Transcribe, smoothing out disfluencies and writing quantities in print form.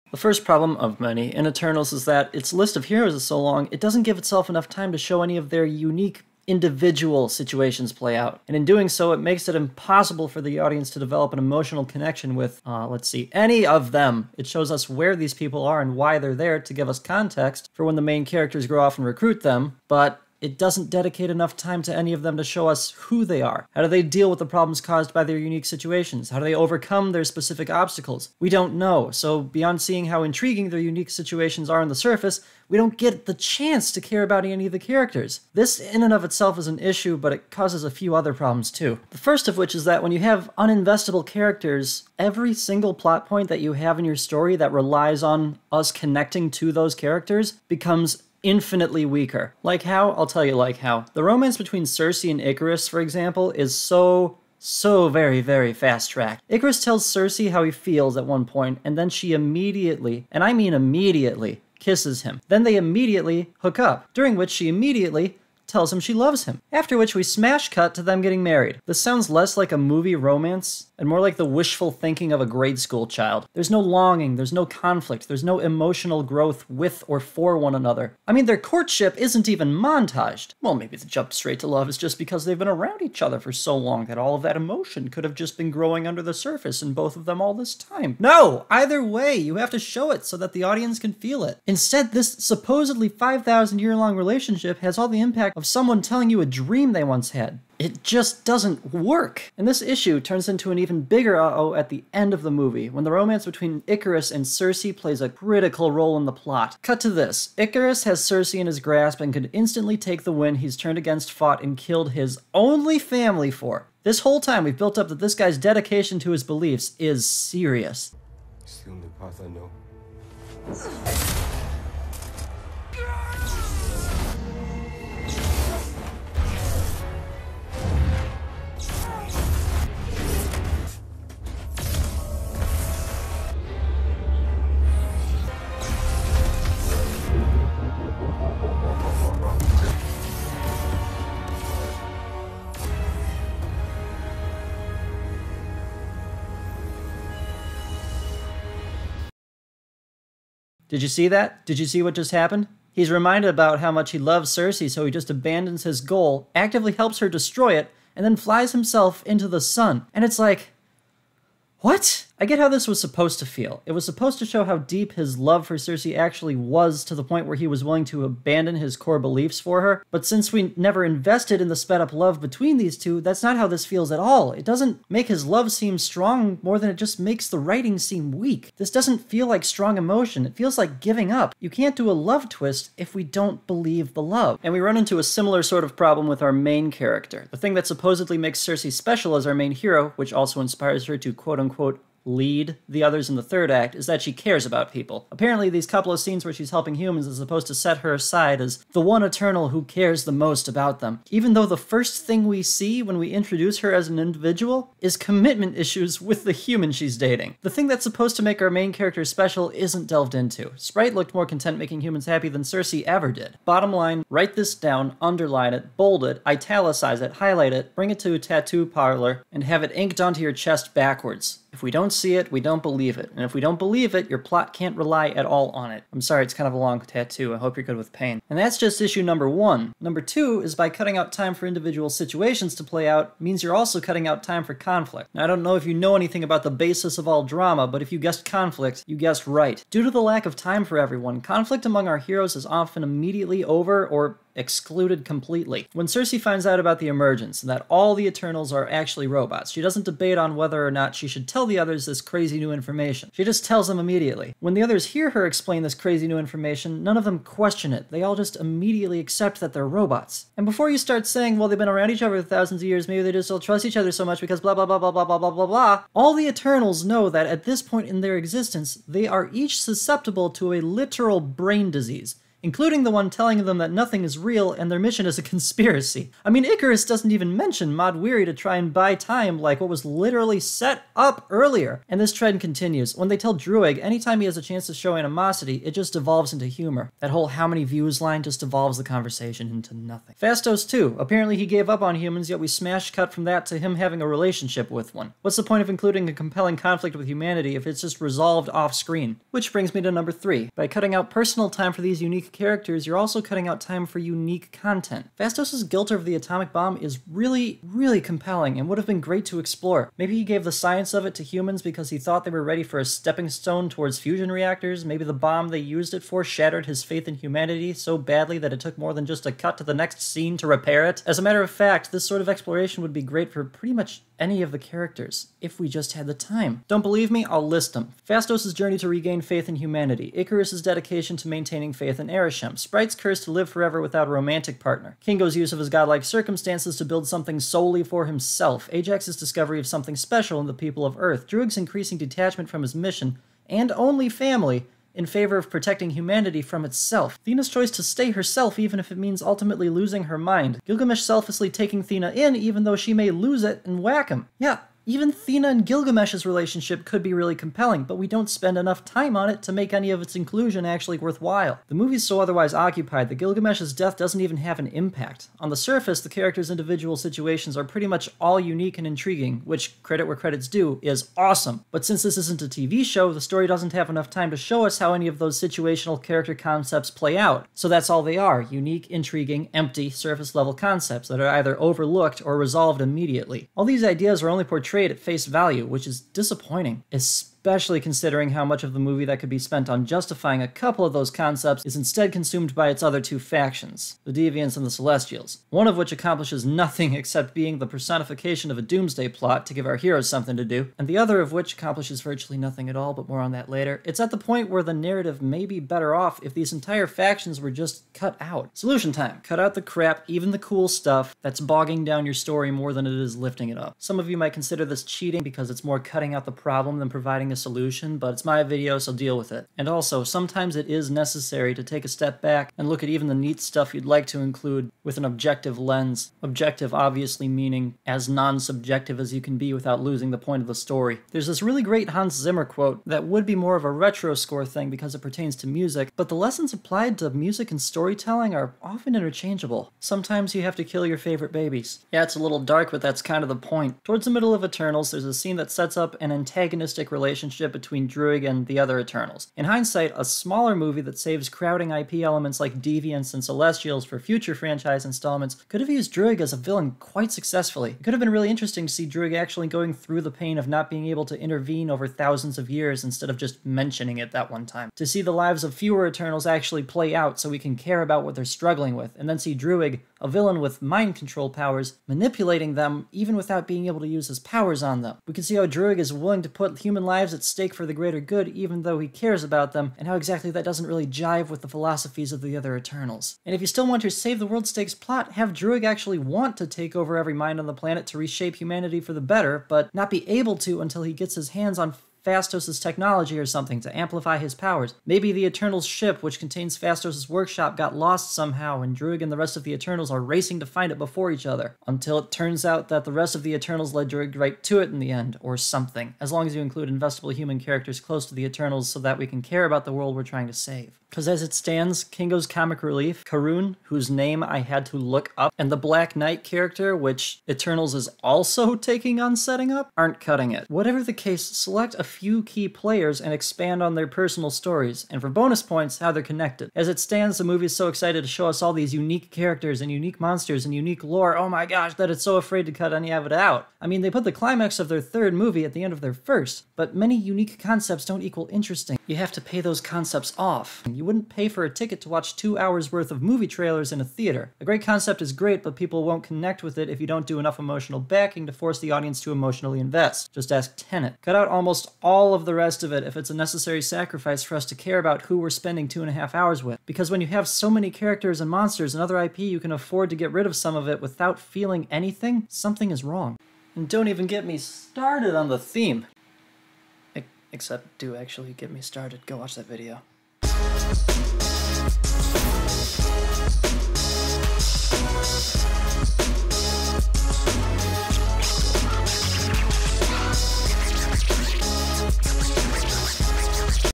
The first problem of many in Eternals is that its list of heroes is so long, it doesn't give itself enough time to show any of their unique individual situations play out. And in doing so, it makes it impossible for the audience to develop an emotional connection with, any of them. It shows us where these people are and why they're there to give us context for when the main characters go off and recruit them, but it doesn't dedicate enough time to any of them to show us who they are. How do they deal with the problems caused by their unique situations? How do they overcome their specific obstacles? We don't know, so beyond seeing how intriguing their unique situations are on the surface, we don't get the chance to care about any of the characters. This in and of itself is an issue, but it causes a few other problems too. The first of which is that when you have uninvestable characters, every single plot point that you have in your story that relies on us connecting to those characters becomes infinitely weaker. Like how? I'll tell you like how. The romance between Cersei and Icarus, for example, is so very, very fast-tracked. Icarus tells Cersei how he feels at one point, and then she immediately, and I mean immediately, kisses him. Then they immediately hook up, during which she immediately tells him she loves him. After which we smash cut to them getting married. This sounds less like a movie romance and more like the wishful thinking of a grade school child. There's no longing, there's no conflict, there's no emotional growth with or for one another. I mean, their courtship isn't even montaged. Well, maybe the jump straight to love is just because they've been around each other for so long that all of that emotion could have just been growing under the surface in both of them all this time. No! Either way, you have to show it so that the audience can feel it. Instead, this supposedly 5,000-year-long relationship has all the impact of someone telling you a dream they once had. It just doesn't work. And this issue turns into an even bigger uh-oh at the end of the movie, when the romance between Icarus and Cersei plays a critical role in the plot. Cut to this. Icarus has Cersei in his grasp and could instantly take the win he's turned against, fought, and killed his only family for. This whole time we've built up that this guy's dedication to his beliefs is serious. It's the only path I know. Did you see that? Did you see what just happened? He's reminded about how much he loves Cersei, so he just abandons his goal, actively helps her destroy it, and then flies himself into the sun. And it's like, what? I get how this was supposed to feel. It was supposed to show how deep his love for Cersei actually was, to the point where he was willing to abandon his core beliefs for her. But since we never invested in the sped up love between these two, that's not how this feels at all. It doesn't make his love seem strong more than it just makes the writing seem weak. This doesn't feel like strong emotion. It feels like giving up. You can't do a love twist if we don't believe the love. And we run into a similar sort of problem with our main character. The thing that supposedly makes Cersei special as our main hero, which also inspires her to quote-unquote lead the others in the third act, is that she cares about people. Apparently, these couple of scenes where she's helping humans is supposed to set her aside as the one Eternal who cares the most about them, even though the first thing we see when we introduce her as an individual is commitment issues with the human she's dating. The thing that's supposed to make our main character special isn't delved into. Sprite looked more content making humans happy than Cersei ever did. Bottom line, write this down, underline it, bold it, italicize it, highlight it, bring it to a tattoo parlor, and have it inked onto your chest backwards. If we don't see it, we don't believe it. And if we don't believe it, your plot can't rely at all on it. I'm sorry, it's kind of a long tattoo. I hope you're good with pain. And that's just issue number 1. Number 2 is by cutting out time for individual situations to play out means you're also cutting out time for conflict. Now, I don't know if you know anything about the basis of all drama, but if you guessed conflict, you guessed right. Due to the lack of time for everyone, conflict among our heroes is often immediately over or excluded completely. When Cersei finds out about the emergence and that all the Eternals are actually robots, she doesn't debate on whether or not she should tell the others this crazy new information. She just tells them immediately. When the others hear her explain this crazy new information, none of them question it. They all just immediately accept that they're robots. And before you start saying, well, they've been around each other for thousands of years, maybe they just all trust each other so much because blah blah blah blah blah blah blah blah blah, all the Eternals know that at this point in their existence, they are each susceptible to a literal brain disease. including the one telling them that nothing is real and their mission is a conspiracy. I mean, Icarus doesn't even mention Mod Weary to try and buy time like what was literally set up earlier. And this trend continues. When they tell Druig anytime he has a chance to show animosity, it just devolves into humor. That whole how many views line just devolves the conversation into nothing. Phastos too. Apparently he gave up on humans, yet we smash cut from that to him having a relationship with one. What's the point of including a compelling conflict with humanity if it's just resolved off screen? Which brings me to number 3. By cutting out personal time for these unique characters, you're also cutting out time for unique content. Phastos' guilt over the atomic bomb is really compelling and would have been great to explore. Maybe he gave the science of it to humans because he thought they were ready for a stepping stone towards fusion reactors. Maybe the bomb they used it for shattered his faith in humanity so badly that it took more than just a cut to the next scene to repair it. As a matter of fact, this sort of exploration would be great for pretty much any of the characters, if we just had the time. Don't believe me? I'll list them. Phastos' journey to regain faith in humanity, Icarus' dedication to maintaining faith in Arishem, Sprite's curse to live forever without a romantic partner, Kingo's use of his godlike circumstances to build something solely for himself, Ajax's discovery of something special in the people of Earth, Druig's increasing detachment from his mission, and only family, in favor of protecting humanity from itself. Thena's choice to stay herself even if it means ultimately losing her mind. Gilgamesh selflessly taking Thena in even though she may lose it and whack him. Yeah, even Thena and Gilgamesh's relationship could be really compelling, but we don't spend enough time on it to make any of its inclusion actually worthwhile. The movie's so otherwise occupied that Gilgamesh's death doesn't even have an impact. On the surface, the characters' individual situations are pretty much all unique and intriguing, which, credit where credit's due, is awesome. But since this isn't a TV show, the story doesn't have enough time to show us how any of those situational character concepts play out. So that's all they are, unique, intriguing, empty, surface-level concepts that are either overlooked or resolved immediately. All these ideas are only portrayed at face value, which is disappointing, especially considering how much of the movie that could be spent on justifying a couple of those concepts is instead consumed by its other two factions, the Deviants and the Celestials, one of which accomplishes nothing except being the personification of a doomsday plot to give our heroes something to do, and the other of which accomplishes virtually nothing at all, but more on that later. It's at the point where the narrative may be better off if these entire factions were just cut out. Solution time. Cut out the crap, even the cool stuff, that's bogging down your story more than it is lifting it up. Some of you might consider this cheating because it's more cutting out the problem than providing a solution, but it's my video, so deal with it. And also, sometimes it is necessary to take a step back and look at even the neat stuff you'd like to include with an objective lens. Objective obviously meaning as non-subjective as you can be without losing the point of the story. There's this really great Hans Zimmer quote that would be more of a retro score thing because it pertains to music, but the lessons applied to music and storytelling are often interchangeable. Sometimes you have to kill your favorite babies. Yeah, it's a little dark, but that's kind of the point. Towards the middle of Eternals, there's a scene that sets up an antagonistic relationship between Druig and the other Eternals. In hindsight, a smaller movie that saves crowding IP elements like Deviants and Celestials for future franchise installments could have used Druig as a villain quite successfully. It could have been really interesting to see Druig actually going through the pain of not being able to intervene over thousands of years instead of just mentioning it that one time. To see the lives of fewer Eternals actually play out so we can care about what they're struggling with, and then see Druig, a villain with mind control powers, manipulating them even without being able to use his powers on them. We can see how Druig is willing to put human lives at stake for the greater good even though he cares about them, and how exactly that doesn't really jive with the philosophies of the other Eternals. And if you still want your save the world stakes plot, have Druig actually want to take over every mind on the planet to reshape humanity for the better, but not be able to until he gets his hands on Phastos' technology or something to amplify his powers. Maybe the Eternals ship, which contains Phastos' workshop, got lost somehow, and Druig and the rest of the Eternals are racing to find it before each other, until it turns out that the rest of the Eternals led Druig right to it in the end, or something, as long as you include investable human characters close to the Eternals so that we can care about the world we're trying to save. Because as it stands, Kingo's comic relief, Karun, whose name I had to look up, and the Black Knight character, which Eternals is also taking on setting up, aren't cutting it. Whatever the case, select a few key players and expand on their personal stories, and for bonus points, how they're connected. As it stands, the movie is so excited to show us all these unique characters and unique monsters and unique lore, oh my gosh, that it's so afraid to cut any of it out. I mean, they put the climax of their third movie at the end of their first, but many unique concepts don't equal interesting. You have to pay those concepts off. You wouldn't pay for a ticket to watch 2 hours worth of movie trailers in a theater. A great concept is great, but people won't connect with it if you don't do enough emotional backing to force the audience to emotionally invest. Just ask Tenet. Cut out almost all of the rest of it if it's a necessary sacrifice for us to care about who we're spending 2.5 hours with. Because when you have so many characters and monsters and other IP, you can afford to get rid of some of it without feeling anything. Something is wrong. And don't even get me started on the theme. Except do actually get me started. Go watch that video.